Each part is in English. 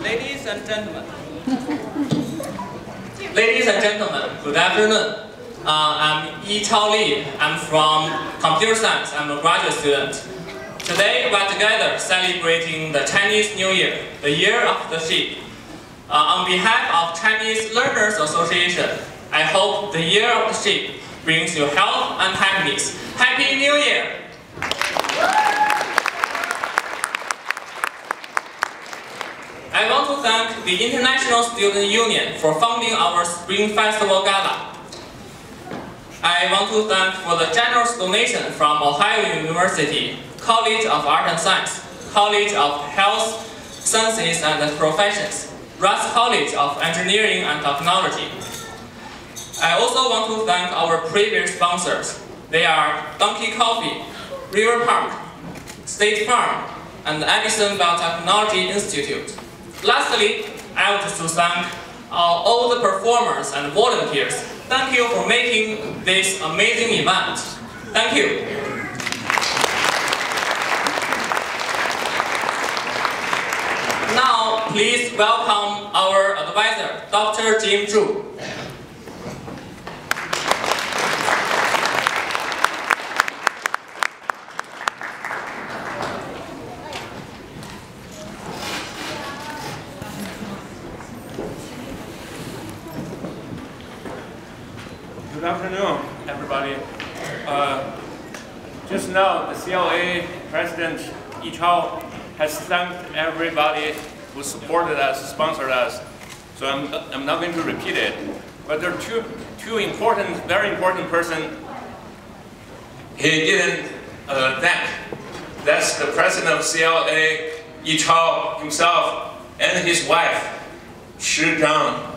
Ladies and gentlemen. Ladies and gentlemen, good afternoon. I'm Yi Chao Li. I'm from Computer Science. I'm a graduate student. Today we are together celebrating the Chinese New Year, the Year of the Sheep. On behalf of Chinese Learners Association, I hope the Year of the Sheep brings you health and happiness. Happy New Year! I want to thank the International Student Union for funding our Spring Festival Gala. I want to thank for the generous donation from Ohio University, College of Art and Science, College of Health Sciences and Professions, Russ College of Engineering and Technology. I also want to thank our previous sponsors. They are Donkey Coffee, River Park, State Farm, and Edison Biotechnology Institute. Lastly, I want to thank all the performers and volunteers. Thank you for making this amazing event. Thank you. Now, please welcome our advisor, Dr. Jim Zhu. Good afternoon, everybody. Just now, the CLA President Yi Chao has thanked everybody who supported us, sponsored us. So I'm not going to repeat it. But there are two important, very important persons he didn't thank. That's the President of CLA, Yi Chao himself, and his wife, Shi Zhang.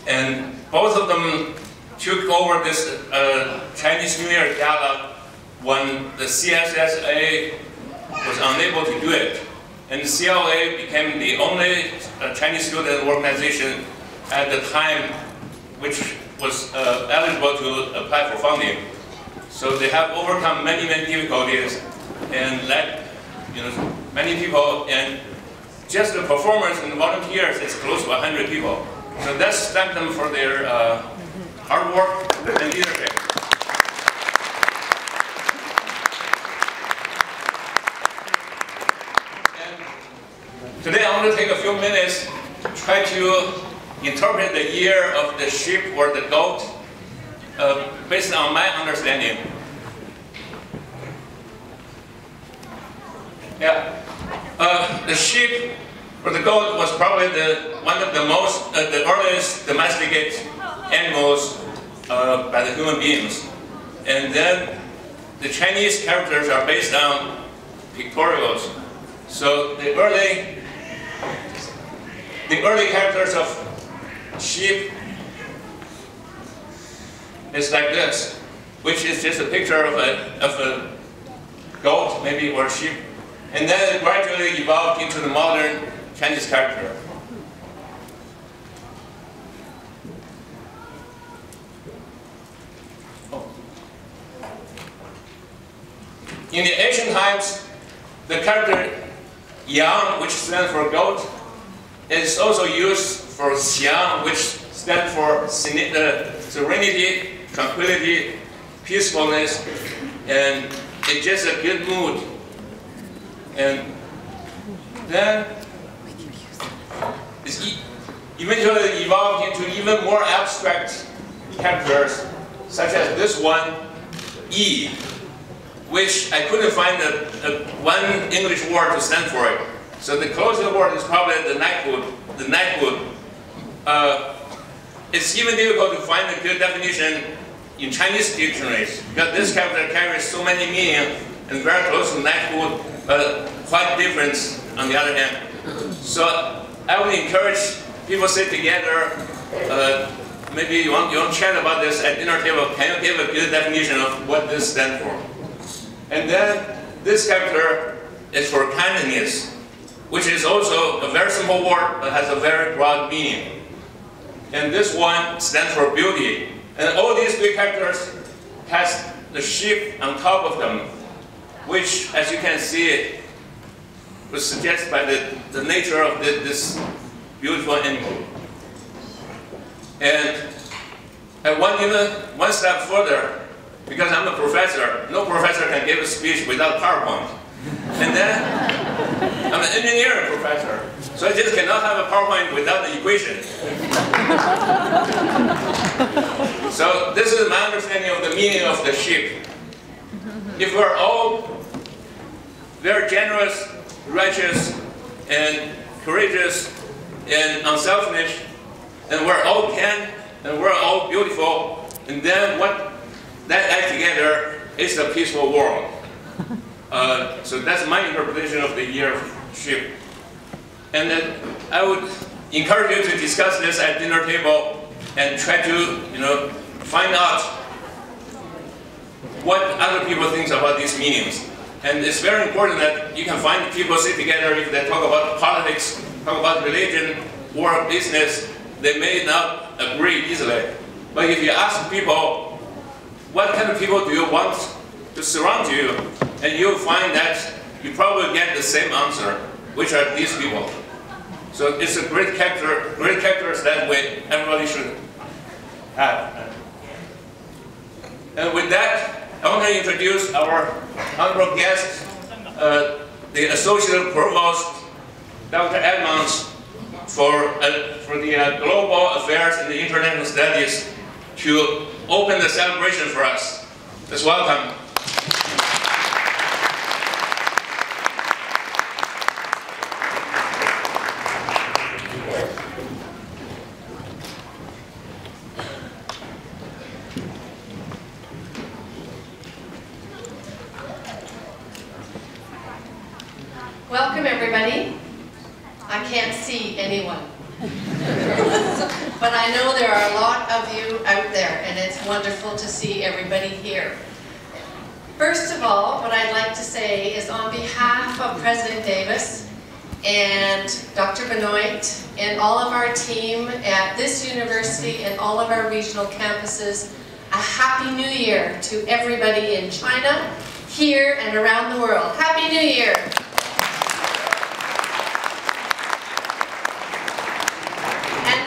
And both of them took over this Chinese New Year Gala when the CSSA was unable to do it. And the CLA became the only Chinese student organization at the time which was eligible to apply for funding. So they have overcome many, many difficulties and led many people, and just the performers and volunteers is close to 100 people. So let's thank them for their hard work and leadership. And today I want to take a few minutes to try to interpret the year of the sheep or the goat based on my understanding. Yeah, the sheep or the goat was probably one of the earliest domesticated animals by the human beings. And then the Chinese characters are based on pictorials. So the early characters of sheep is like this, which is just a picture of a goat, maybe, or sheep. And then it gradually evolved into the modern Chinese character. In the ancient times, the character yang, which stands for goat, is also used for xiang, which stands for serenity, tranquility, peacefulness, and it's just a good mood. And then it's eventually evolved into even more abstract characters, such as this one, yi, which I couldn't find one English word to stand for it. So the closest word is probably the knighthood. The knighthood. It's even difficult to find a good definition in Chinese dictionaries, because this character carries so many meanings and very close to knighthood, but quite different on the other hand. So I would encourage people to sit together. Maybe you want to chat about this at dinner table. Can you give a good definition of what this stands for? And then this character is for kindness, which is also a very simple word but has a very broad meaning. And this one stands for beauty. And all these three characters has the sheep on top of them, which, as you can see, was suggested by the nature of this beautiful animal. And I went even one step further, because I'm a professor. No professor can give a speech without PowerPoint. And then I'm an engineering professor, so I just cannot have a PowerPoint without the equation. So this is my understanding of the meaning of the sheep. If we're all very generous, righteous, and courageous, and unselfish, and we're all kind, and we're all beautiful, and then what that add together is a peaceful world. So that's my interpretation of the year of sheep. And then I would encourage you to discuss this at dinner table and try to, find out what other people think about these meanings. And it's very important that you can find people sit together if they talk about politics, talk about religion, or business. They may not agree easily. But if you ask people, what kind of people do you want to surround you? And you'll find that you probably get the same answer, which are these people. So it's a great characters that way everybody should have. And with that, I want to introduce our honorable guest, the Associate Provost, Dr. Edmonds, for the Global Affairs and the International Studies, to open the celebration for us. Let's welcome. Welcome, everybody. I can't see anyone. But I know there are a lot of you out there, and it's wonderful to see everybody here. First of all, what I'd like to say is on behalf of President Davis and Dr. Benoit and all of our team at this university and all of our regional campuses, a Happy New Year to everybody in China, here and around the world. Happy New Year!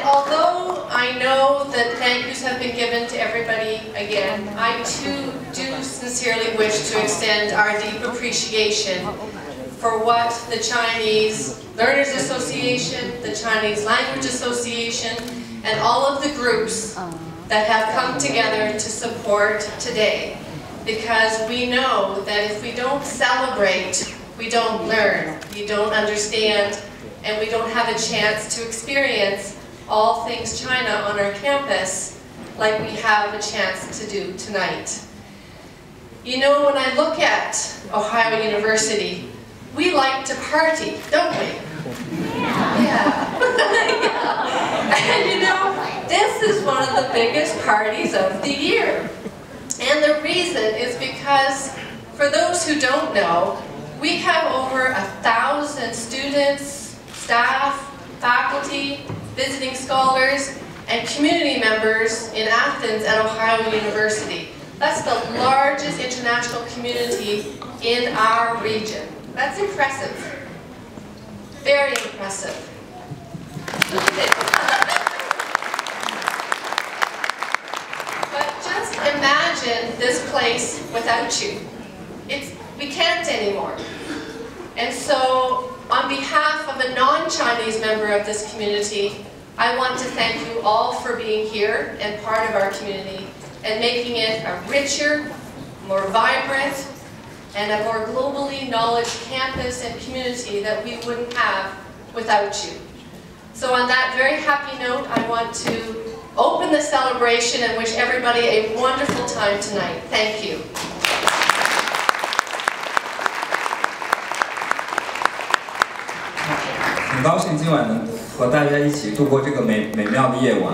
Although I know that thank yous have been given to everybody again, I too do sincerely wish to extend our deep appreciation for what the Chinese Learners Association, the Chinese Language Association, and all of the groups that have come together to support today. Because we know that if we don't celebrate, we don't learn, we don't understand, and we don't have a chance to experience all things China on our campus like we have a chance to do tonight. You know, when I look at Ohio University, we like to party, don't we? Yeah. Yeah. And you know, this is one of the biggest parties of the year. And the reason is because, for those who don't know, we have over 1,000 students, staff, faculty, visiting scholars, and community members in Athens at Ohio University. That's the largest international community in our region. That's impressive. Very impressive. But just imagine this place without you. We can't anymore. And so, on behalf of a non-Chinese member of this community, I want to thank you all for being here and part of our community and making it a richer, more vibrant, and a more globally knowledge campus and community that we wouldn't have without you. So on that very happy note, I want to open the celebration and wish everybody a wonderful time tonight. Thank you.很高兴今晚能和大家一起度过这个美妙的夜晚。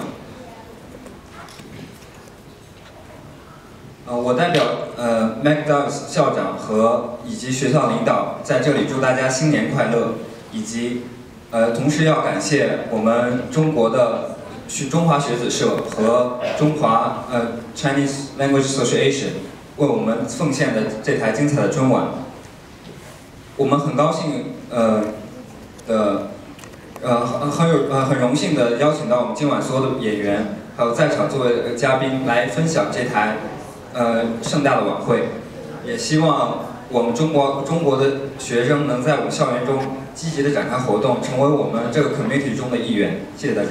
我代表McDouglas 校长以及学校领导在这里祝大家新年快乐，以及同时要感谢我们中国的中华学子社和中华Chinese Language Association 为我们奉献的这台精彩的春晚。我们很高兴很荣幸的邀请到我们今晚所有的演员，还有在场作为嘉宾来分享这台盛大的晚会，也希望我们中国的学生能在我们校园中积极的展开活动，成为我们这个 community 中的一员。谢谢大家。